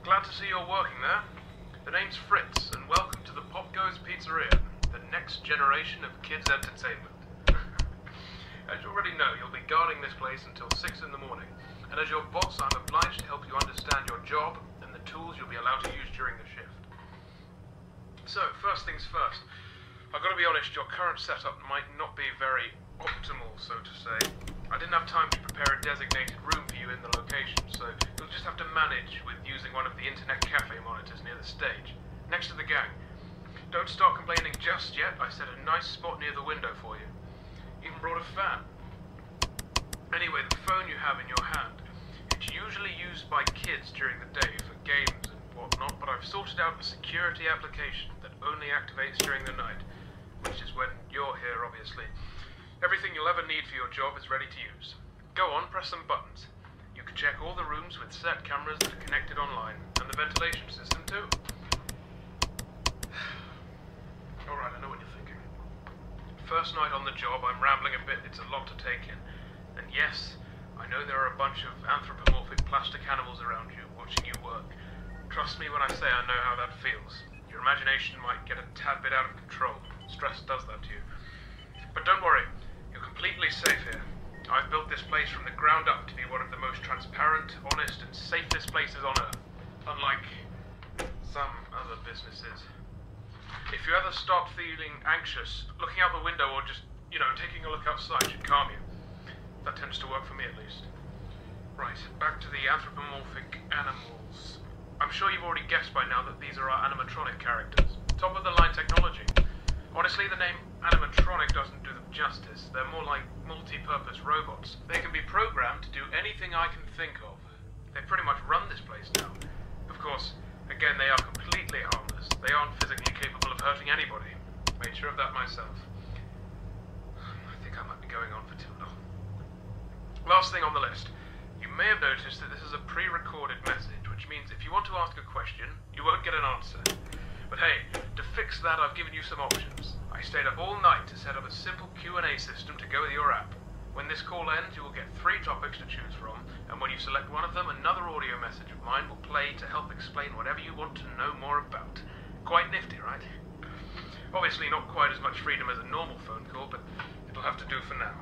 Glad to see you're working there. The name's Fritz, and welcome to the POPGOES Pizzeria, the next generation of kids' entertainment. As you already know, you'll be guarding this place until 6 in the morning, and as your boss, I'm obliged to help you understand your job and the tools you'll be allowed to use during the shift. So, first things first, I've got to be honest, your current setup might not be very optimal, so to say. I didn't have time to prepare a designated room for you in the location, so you'll just have to manage with using one of the internet cafe monitors near the stage, next to the gang. Don't start complaining just yet. I set a nice spot near the window for you. Even brought a fan. Anyway, the phone you have in your hand, it's usually used by kids during the day for games and whatnot, but I've sorted out a security application that only activates during the night, which is when you're here, obviously. Everything you'll ever need for your job is ready to use. Go on, press some buttons. You can check all the rooms with set cameras that are connected online, and the ventilation system too. Alright, I know what you're thinking. First night on the job, I'm rambling a bit, it's a lot to take in. And yes, I know there are a bunch of anthropomorphic plastic animals around you, watching you work. Trust me when I say I know how that feels. Your imagination might get a tad bit out of control. Stress does that to you. But don't worry. You're completely safe here. I've built this place from the ground up to be one of the most transparent, honest, and safest places on Earth. Unlike some other businesses. If you ever start feeling anxious, looking out the window or just, taking a look outside should calm you. That tends to work for me at least. Right, back to the anthropomorphic animals. I'm sure you've already guessed by now that these are our animatronic characters. Top of the line technology. Honestly, the name animatronic doesn't do them justice. They're more like multi-purpose robots. They can be programmed to do anything I can think of. They pretty much run this place now. Of course, again, they are completely harmless. They aren't physically capable of hurting anybody. Made sure of that myself. I think I might be going on for too long. Last thing on the list. You may have noticed that this is a pre-recorded message, which means if you want to ask a question, you won't get an answer. But hey, to fix that, I've given you some options. I stayed up all night to set up a simple Q&A system to go with your app. When this call ends, you will get 3 topics to choose from, and when you select one of them, another audio message of mine will play to help explain whatever you want to know more about. Quite nifty, right? Obviously not quite as much freedom as a normal phone call, but it'll have to do for now.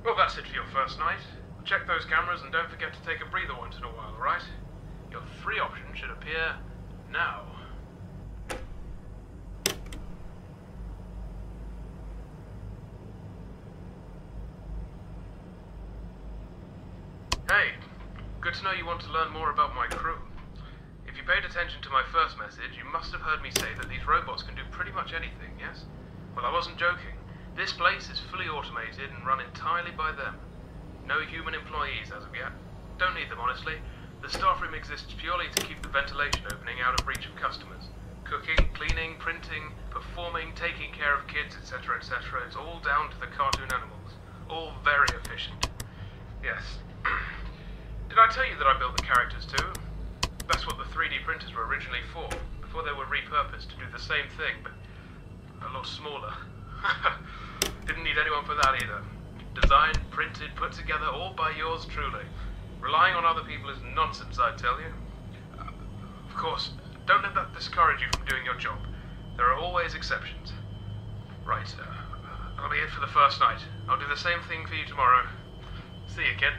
Well, that's it for your first night. Check those cameras and don't forget to take a breather once in a while, alright? Your 3 options should appear now. Hey, good to know you want to learn more about my crew. If you paid attention to my first message, you must have heard me say that these robots can do pretty much anything, yes? Well, I wasn't joking. This place is fully automated and run entirely by them. No human employees as of yet. Don't need them, honestly. The staff room exists purely to keep the ventilation opening out of reach of customers. Cooking, cleaning, printing, performing, taking care of kids, etc., etc. It's all down to the cartoon animals. All very efficient. Yes. Did I tell you that I built the characters too? That's what the 3D printers were originally for, before they were repurposed to do the same thing, but a lot smaller. Didn't need anyone for that either. Designed, printed, put together, all by yours truly. Relying on other people is nonsense, I tell you. Of course, don't let that discourage you from doing your job. There are always exceptions. Right, that'll be it for the first night. I'll do the same thing for you tomorrow. See you, kid.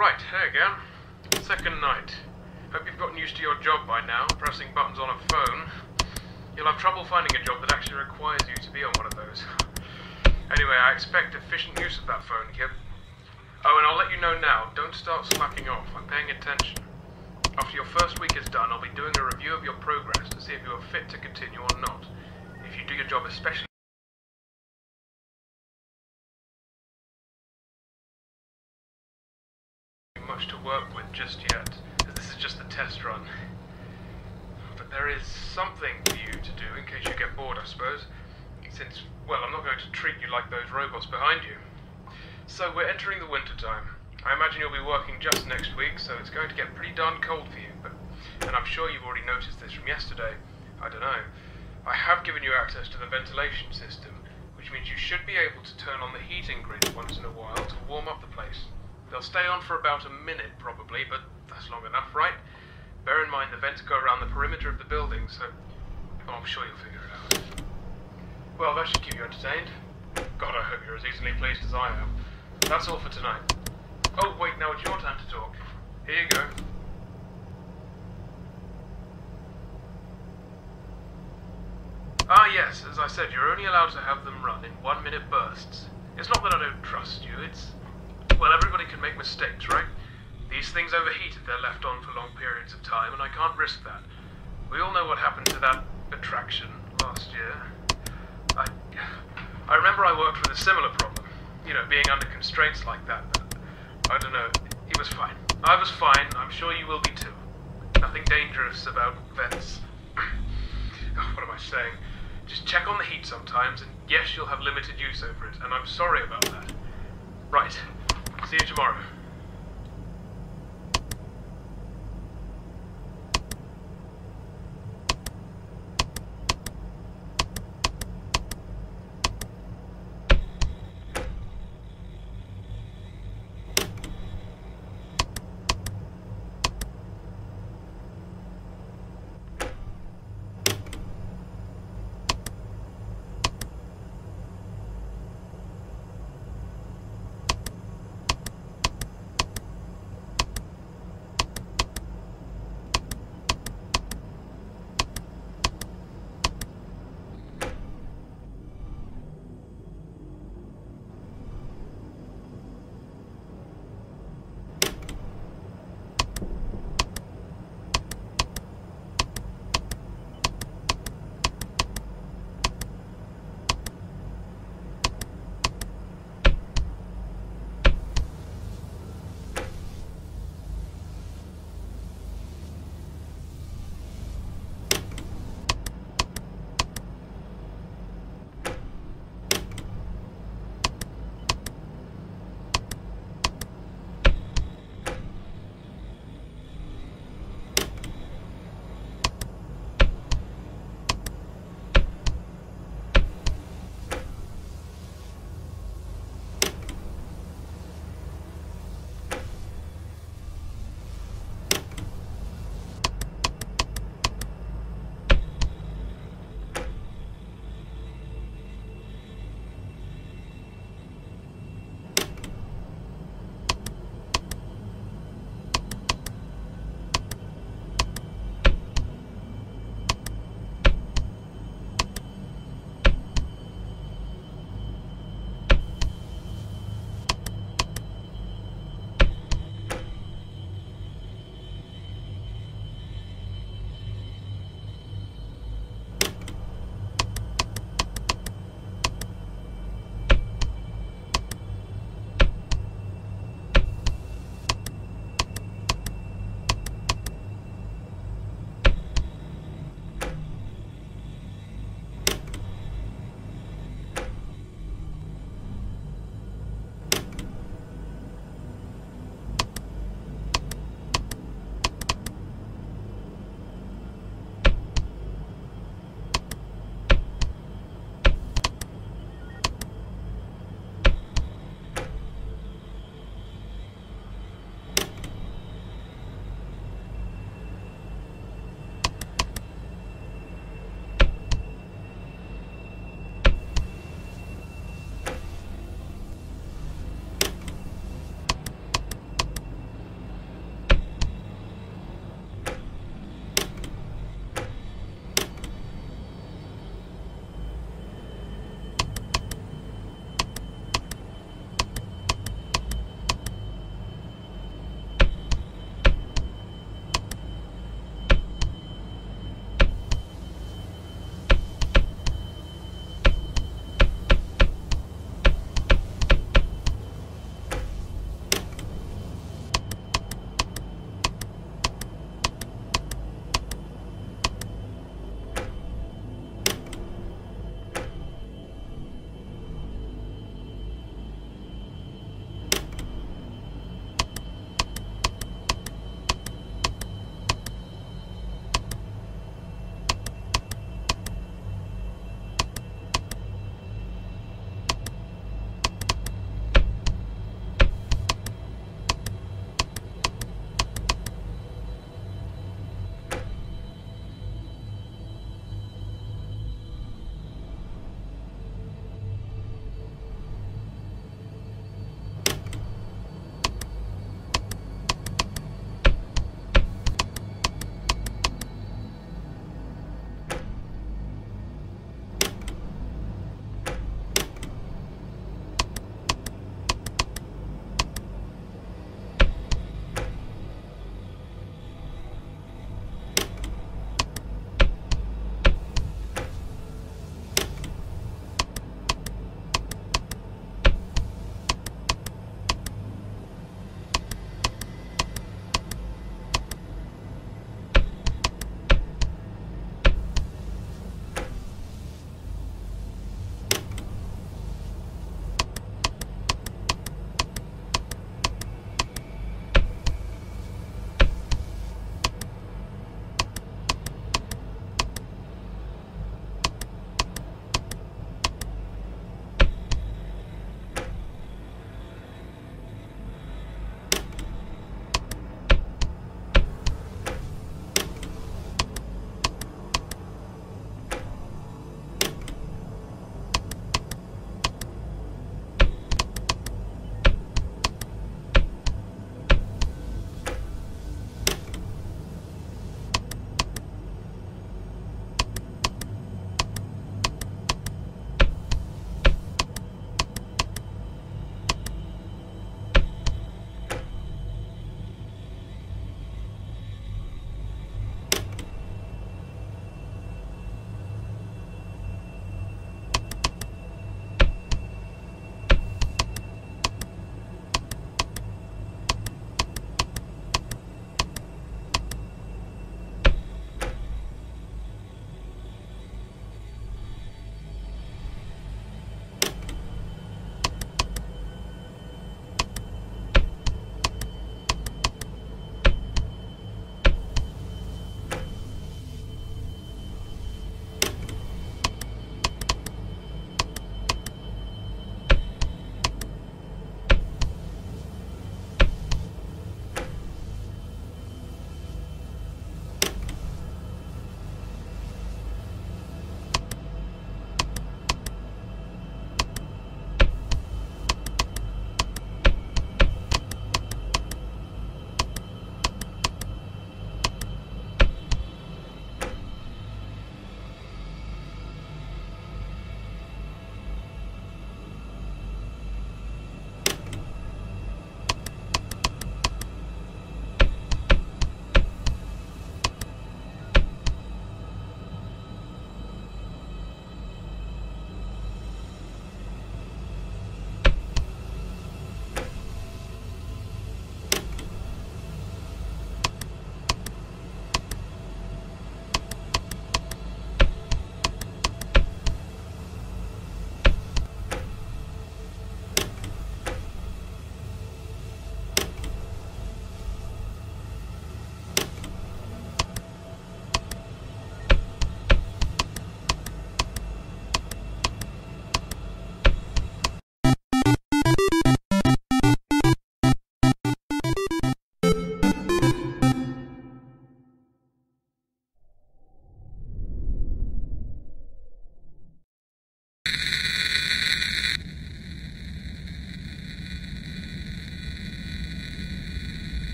Right, here again. Second night. Hope you've gotten used to your job by now, pressing buttons on a phone. You'll have trouble finding a job that actually requires you to be on one of those. Anyway, I expect efficient use of that phone, Kip. Oh, and I'll let you know now, don't start slacking off. I'm paying attention. After your first week is done, I'll be doing a review of your progress to see if you are fit to continue or not. If you do your job especially much to work with just yet, as this is just the test run. But there is something for you to do in case you get bored, I suppose. Since, well, I'm not going to treat you like those robots behind you. So we're entering the winter time. I imagine you'll be working just next week, so it's going to get pretty darn cold for you, and I'm sure you've already noticed this from yesterday. I don't know. I have given you access to the ventilation system, which means you should be able to turn on the heating grid once in a while to warm up the place. They'll stay on for about a minute, probably, but that's long enough, right? Bear in mind the vents go around the perimeter of the building, so I'm sure you'll figure it out. Well, that should keep you entertained. God, I hope you're as easily pleased as I am. That's all for tonight. Oh, wait, now it's your time to talk. Here you go. Ah, yes, as I said, you're only allowed to have them run in 1-minute bursts. It's not that I don't trust you, it's... Well, everybody can make mistakes, right? These things overheat if they're left on for long periods of time, and I can't risk that. We all know what happened to that attraction last year. I remember I worked with a similar problem. You know, being under constraints like that. I don't know. He was fine. I was fine. I'm sure you will be too. Nothing dangerous about vents. What am I saying? Just check on the heat sometimes, and yes, you'll have limited use over it, and I'm sorry about that. Right. See you tomorrow.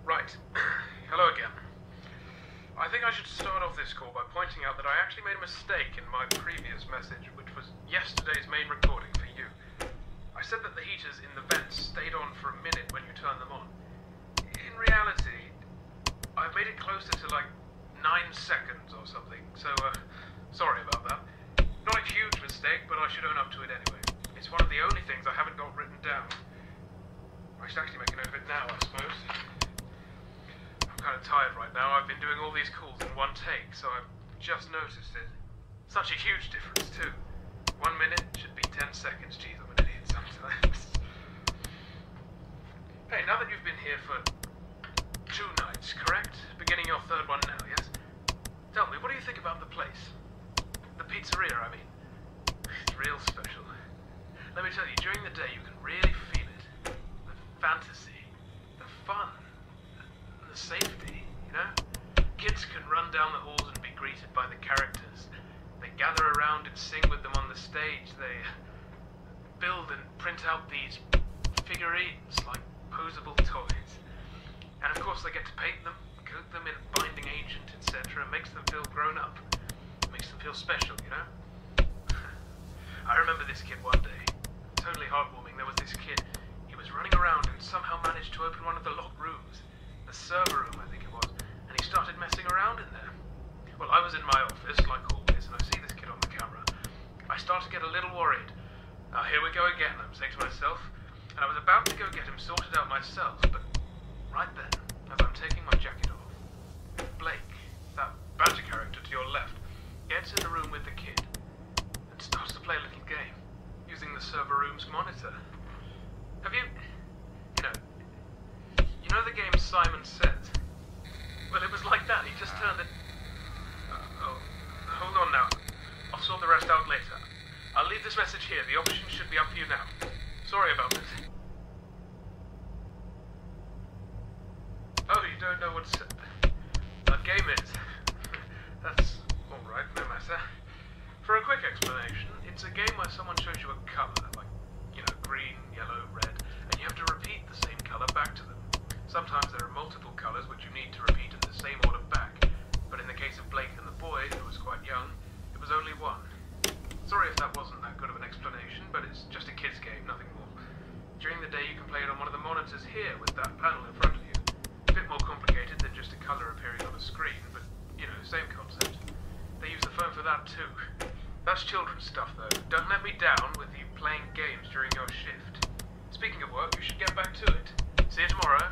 Right. Hello again. I think I should start off this call by pointing out that I actually made a mistake in my previous message, which was yesterday's main recording for you. I said that the heaters in the vents stayed on for a minute when you turned them on. In reality, I've made it closer to like 9 seconds or something, so sorry about that. Not a huge mistake, but I should own up to it anyway. It's one of the only things I haven't got written down. I should actually make a note of it now, I suppose. I'm kind of tired right now. I've been doing all these calls in one take, so I've just noticed it. Such a huge difference, too. 1 minute should be 10 seconds. Jeez, I'm an idiot sometimes. Hey, now that you've been here for 2 nights, correct? Beginning your 3rd one now, yes? Tell me, what do you think about the place? The pizzeria, I mean. It's real special. Let me tell you, during the day you can really feel it. The fantasy, the fun, and the safety, you know? Kids can run down the halls and be greeted by the characters. They gather around and sing with them on the stage. They build and print out these figurines like posable toys. And of course they get to paint them, coat them in binding agent, etc. It makes them feel grown up. It makes them feel special, you know? I remember this kid one day. Totally heartwarming. There was this kid. He was running around and somehow managed to open one of the locked rooms. The server room, I think it was. And he started messing around in there. Well, I was in my office, like always, and I see this kid on the camera. I start to get a little worried. Now, here we go again, I'm saying to myself. And I was about to go get him sorted out myself, but right then, as I'm taking my jacket off, Blake, that badger character to your left, gets in the room with the kid and starts to play a little game, using the server room's monitor. Have you know the game Simon Says? Well, it was like that. He just turned it... hold on now. I'll sort the rest out later. I'll leave this message here. The option should be up for you now. Sorry about this. don't know what that game is. That's alright, no matter. For a quick explanation, it's a game where someone shows you a colour, like, you know, green, yellow, red, and you have to repeat the same colour back to them. Sometimes there are multiple colours which you need to repeat in the same order back, but in the case of Blake and the boy, who was quite young, it was only one. Sorry if that wasn't that good of an explanation, but it's just a kid's game, nothing more. During the day you can play it on one of the monitors here with that panel in front of you. A bit more complicated than just a colour appearing on a screen, but, you know, same concept. They use the phone for that too. That's children's stuff though. Don't let me down with you playing games during your shift. Speaking of work, you should get back to it. See you tomorrow.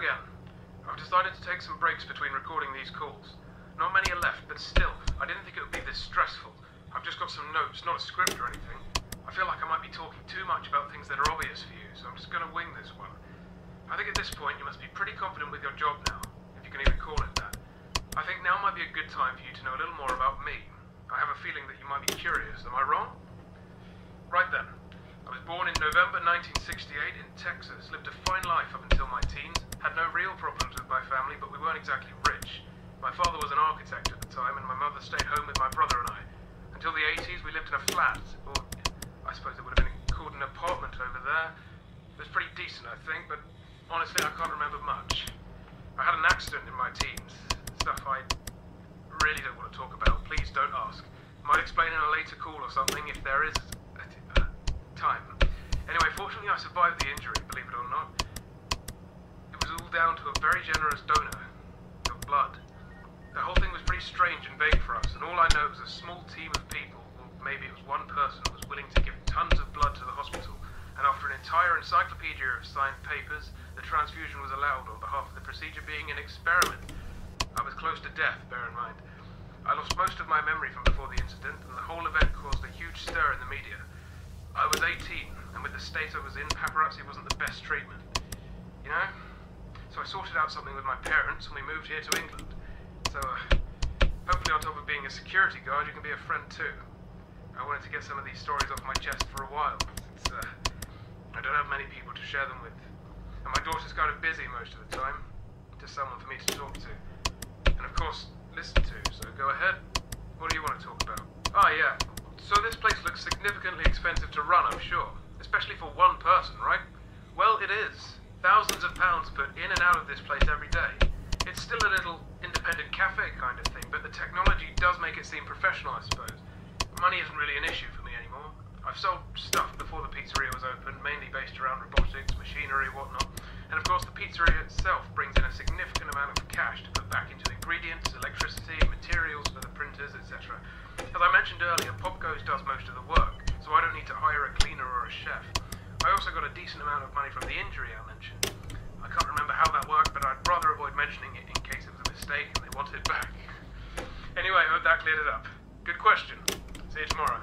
again. I've decided to take some breaks between recording these calls. Not many are left, but still, I didn't think it would be this stressful. I've just got some notes, not a script or anything. I feel like I might be talking too much about things that are obvious for you, so I'm just going to wing this one. I think at this point you must be pretty confident with your job now, if you can even call it that. I think now might be a good time for you to know a little more about me. I have a feeling that you might be curious, am I wrong? Right then. I was born in November 1968 in Texas, lived a fine life up until my teens, had no real problems with my family, but we weren't exactly rich. My father was an architect at the time, and my mother stayed home with my brother and I. Until the 80s, we lived in a flat, or I suppose it would have been called an apartment over there. It was pretty decent, I think, but honestly, I can't remember much. I had an accident in my teens, stuff I really don't want to talk about. Please don't ask. Might explain in a later call or something if there is time. Anyway, fortunately I survived the injury, believe it or not. It was all down to a very generous donor of blood. The whole thing was pretty strange and vague for us, and all I know was a small team of people, or maybe it was one person, was willing to give tons of blood to the hospital, and after an entire encyclopedia of signed papers, the transfusion was allowed on behalf of the procedure being an experiment. I was close to death, bear in mind. I lost most of my memory from before the incident, and the whole event caused a huge stir in the media. I was 18, and with the state I was in, paparazzi wasn't the best treatment. You know? So I sorted out something with my parents, and we moved here to England. So, hopefully on top of being a security guard, you can be a friend too. I wanted to get some of these stories off my chest for a while. I don't have many people to share them with. And my daughter's kind of busy most of the time. Just someone for me to talk to. And of course, listen to, so go ahead. What do you want to talk about? Ah, yeah. So this place looks significantly expensive to run, I'm sure. Especially for one person, right? Well, it is. Thousands of pounds put in and out of this place every day. It's still a little independent cafe kind of thing, but the technology does make it seem professional, I suppose. Money isn't really an issue for me anymore. I've sold stuff before the pizzeria was open, mainly based around robotics, machinery, whatnot. And of course the pizzeria itself brings in a significant amount of cash to put back into ingredients, electricity, materials for the printers, etc. As I mentioned earlier, POPGOES does most of the work, so I don't need to hire a cleaner or a chef. I also got a decent amount of money from the injury I mentioned. I can't remember how that worked, but I'd rather avoid mentioning it in case it was a mistake and they wanted it back. Anyway, I hope that cleared it up. Good question. See you tomorrow.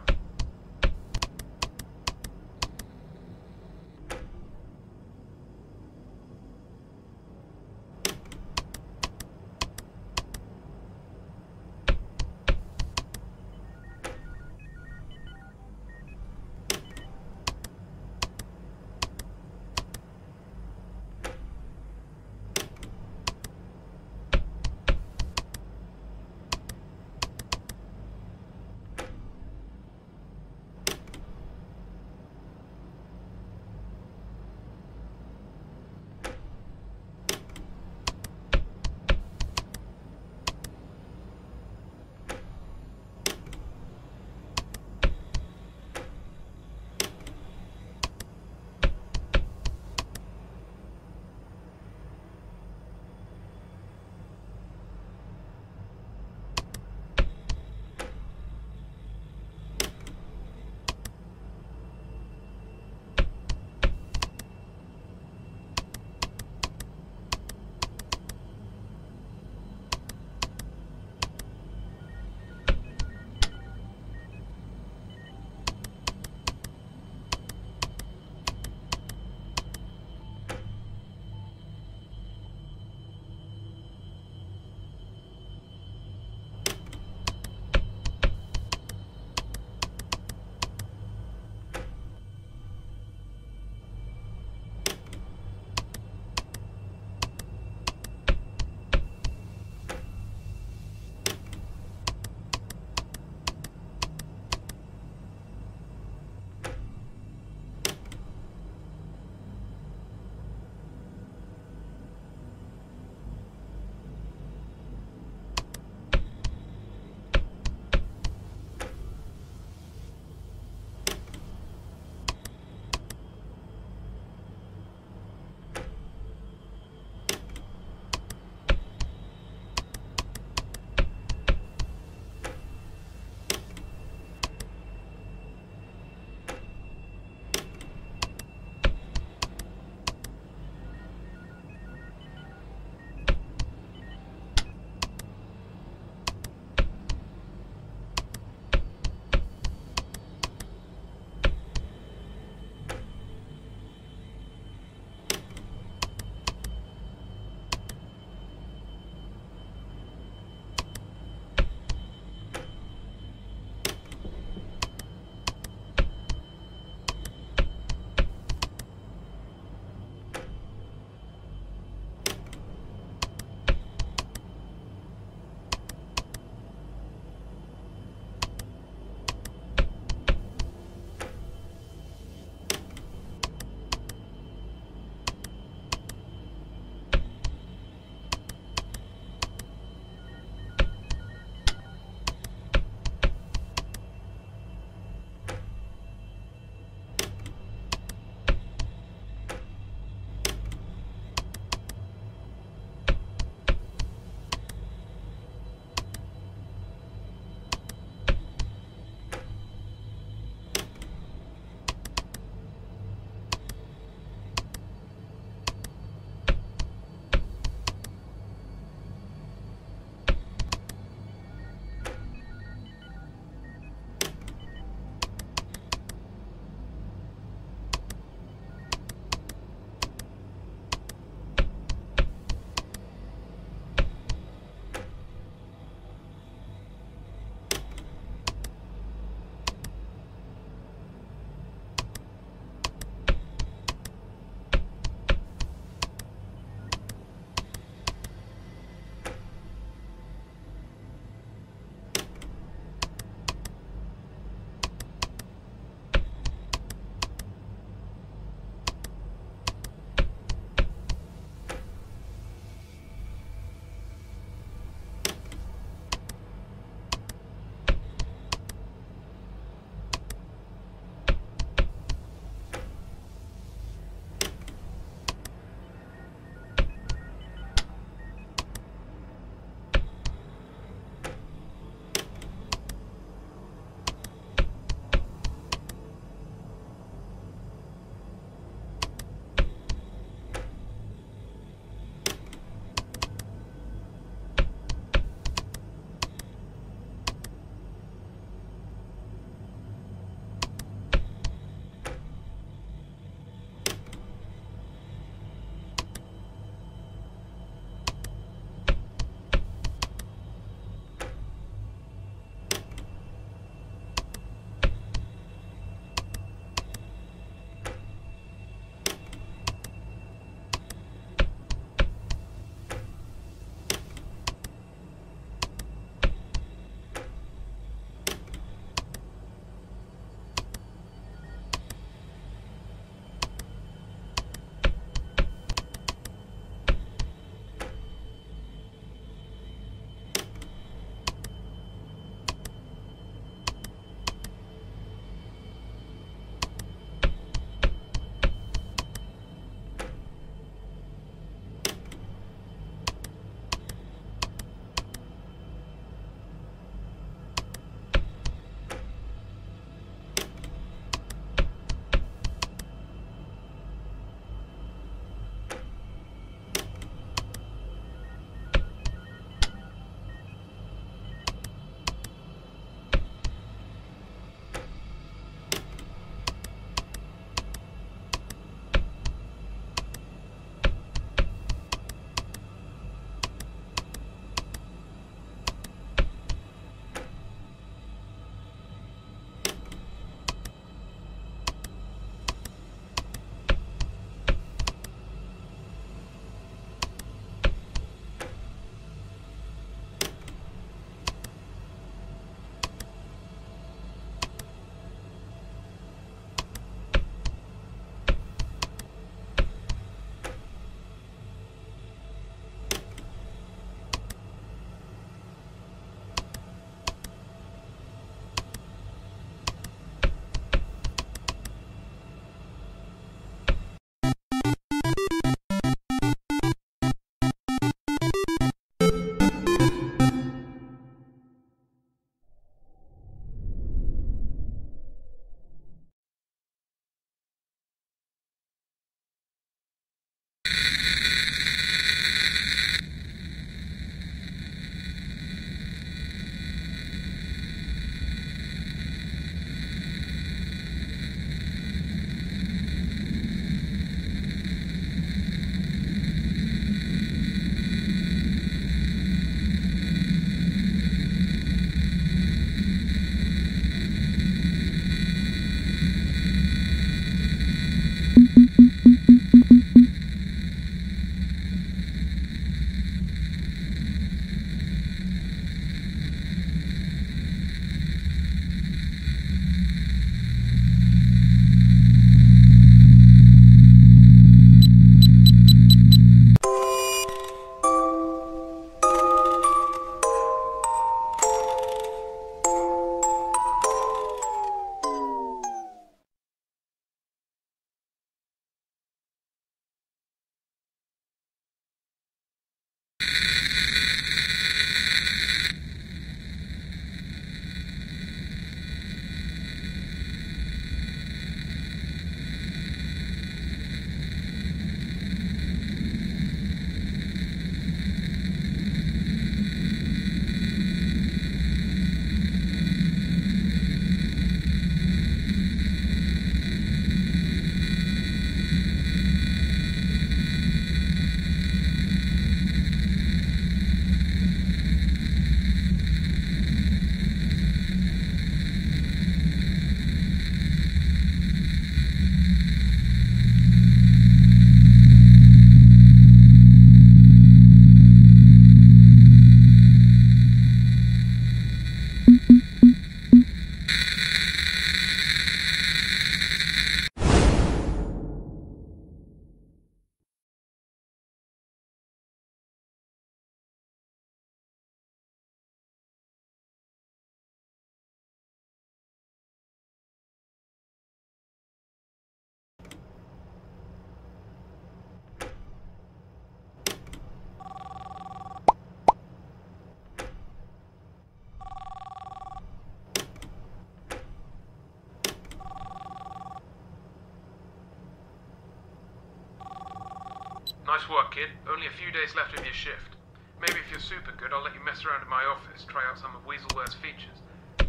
Nice work, kid. Only a few days left of your shift. Maybe if you're super good, I'll let you mess around in my office, try out some of Weaselware's features.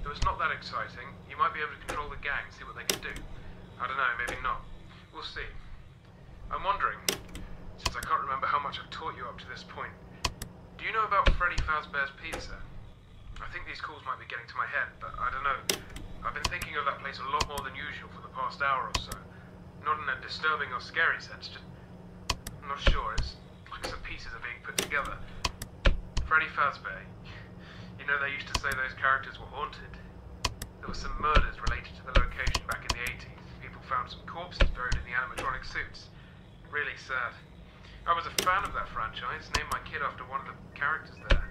Though it's not that exciting, you might be able to control the gang, see what they can do. I don't know, maybe not. We'll see. I'm wondering, since I can't remember how much I've taught you up to this point, do you know about Freddy Fazbear's Pizza? I think these calls might be getting to my head, but I don't know. I've been thinking of that place a lot more than usual for the past hour or so. Not in a disturbing or scary sense, just... I'm not sure, it's like some pieces are being put together. Freddy Fazbear, you know they used to say those characters were haunted? There were some murders related to the location back in the 80s. People found some corpses buried in the animatronic suits. Really sad. I was a fan of that franchise, named my kid after one of the characters there.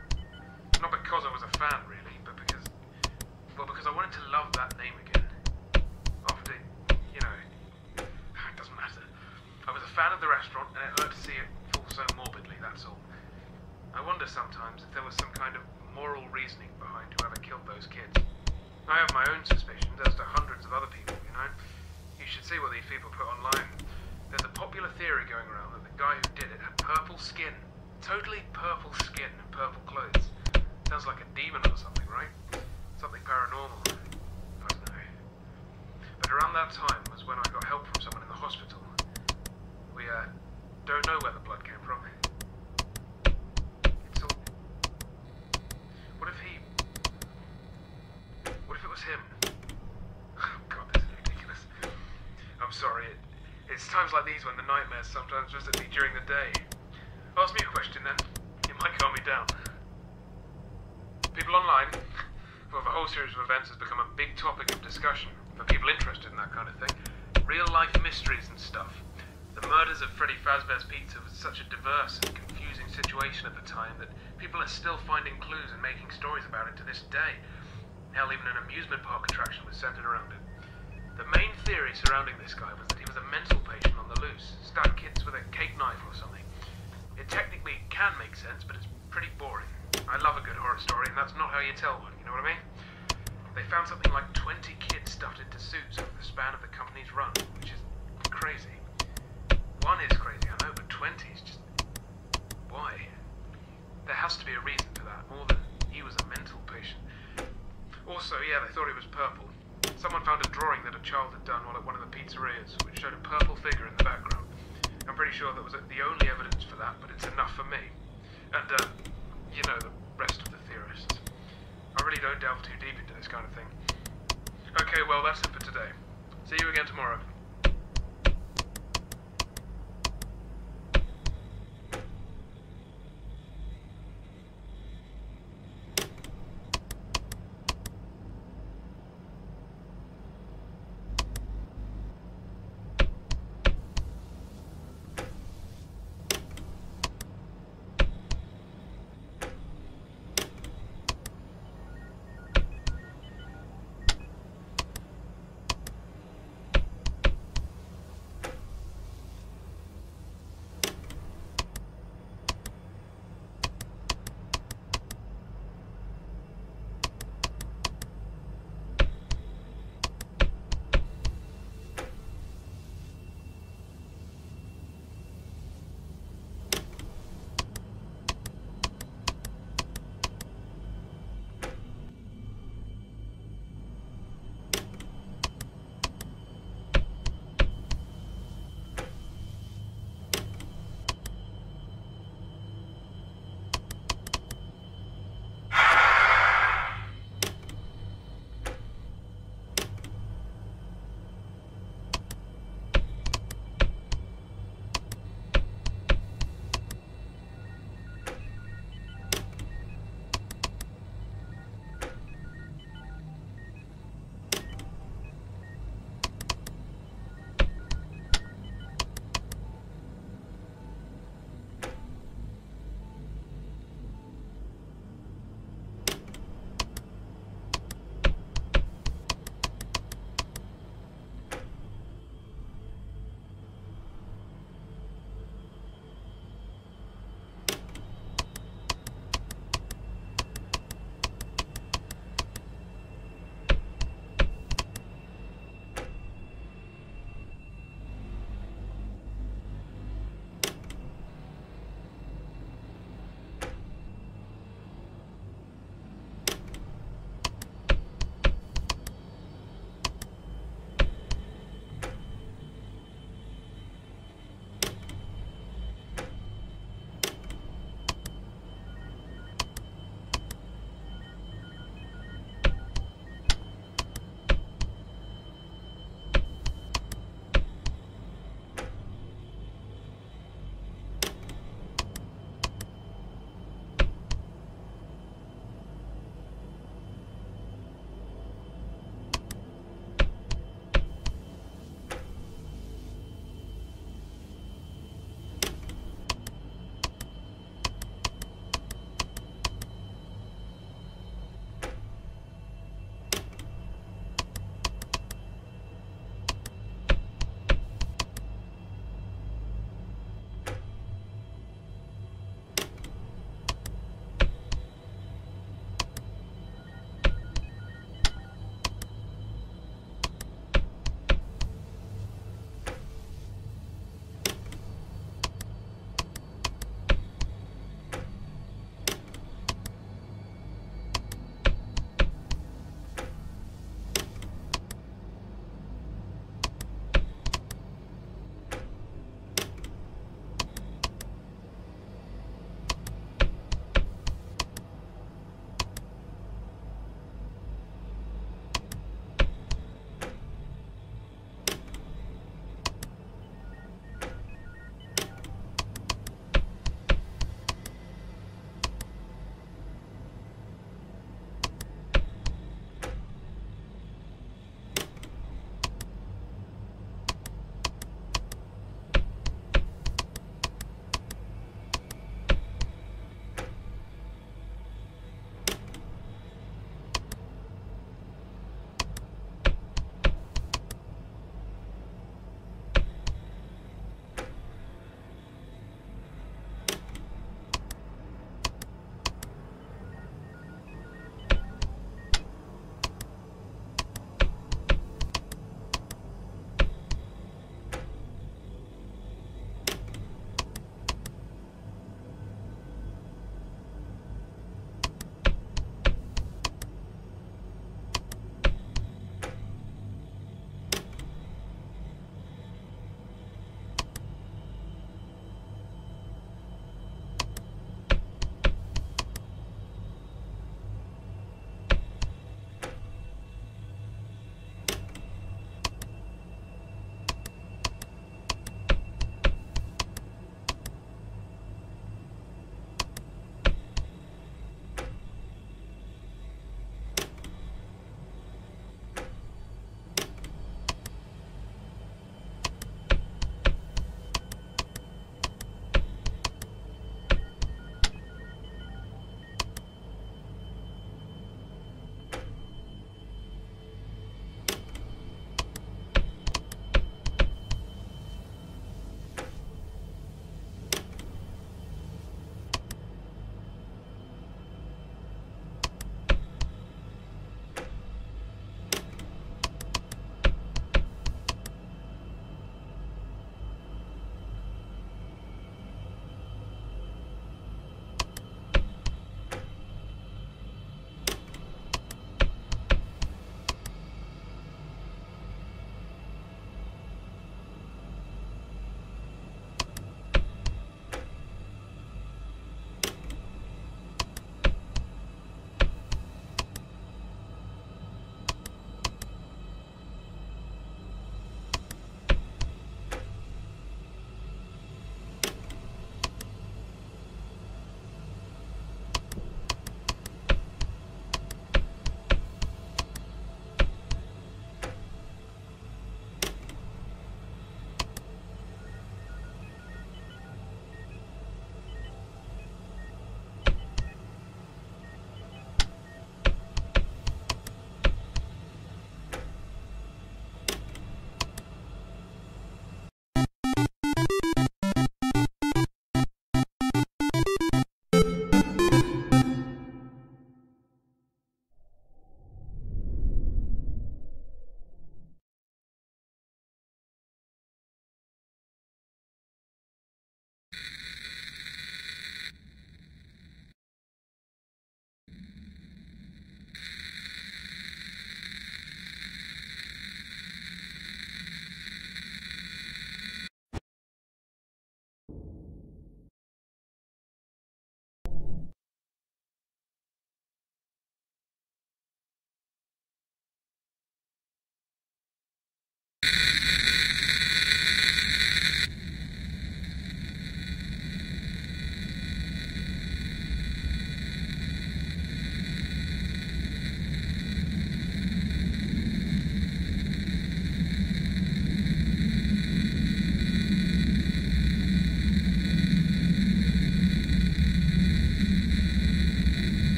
Not because I was a fan, really, but because... well, because I wanted to love that name again. After, you know... it doesn't matter. I was a fan of the restaurant, and it hurt to see it fall so morbidly, that's all. I wonder sometimes if there was some kind of moral reasoning behind whoever killed those kids. I have my own suspicions, as to hundreds of other people, you know? You should see what these people put online. There's a popular theory going around that the guy who did it had purple skin. Totally purple skin and purple clothes. Sounds like a demon or something, right? Something paranormal. I don't know. But around that time was when I got help from someone in the hospital. We, don't know where the blood came from. It's all... What if it was him? Oh God, this is ridiculous. I'm sorry, it's times like these when the nightmares sometimes visit me during the day. Ask me a question then. It might calm me down. People online, well, the whole series of events has become a big topic of discussion for people interested in that kind of thing. Real-life mysteries and stuff. The murders of Freddy Fazbear's Pizza was such a diverse and confusing situation at the time that people are still finding clues and making stories about it to this day. Hell, even an amusement park attraction was centered around it. The main theory surrounding this guy was that he was a mental patient on the loose, stabbed kids with a cake knife or something. It technically can make sense, but it's pretty boring. I love a good horror story, and that's not how you tell one, you know what I mean? They found something like 20 kids stuffed into suits over the span of the company's run, which is crazy. One is crazy, I know, but 20 is just... why? There has to be a reason for that, more than he was a mental patient. Also, yeah, they thought he was purple. Someone found a drawing that a child had done while at one of the pizzerias, which showed a purple figure in the background. I'm pretty sure that was the only evidence for that, but it's enough for me. And, you know, the rest of the theorists. I really don't delve too deep into this kind of thing. Okay, well, that's it for today. See you again tomorrow.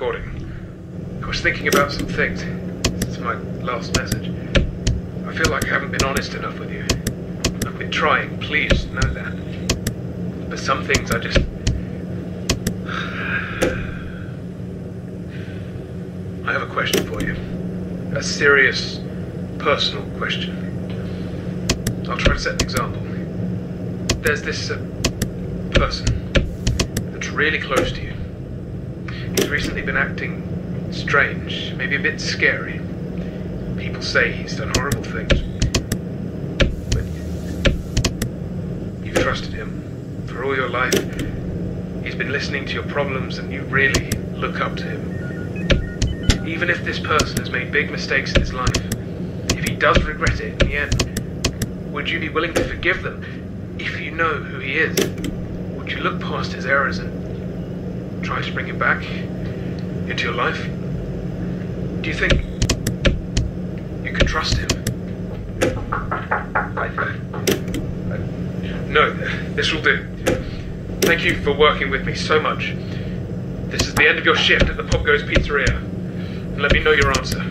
recording. I was thinking about some things since my last message. I feel like I haven't been honest enough with you. I've been trying, please know that. But some things I just... I have a question for you. A serious, personal question. I'll try to set an example. There's this person that's really close to you. He's recently been acting strange, maybe a bit scary. People say he's done horrible things. But you've trusted him for all your life. He's been listening to your problems and you really look up to him. Even if this person has made big mistakes in his life, if he does regret it in the end, would you be willing to forgive them if you know who he is? Would you look past his errors and try to bring him back into your life? Do you think you can trust him? No, this will do. Thank you for working with me so much. This is the end of your shift at the POPGOES pizzeria. And let me know your answer.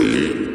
Y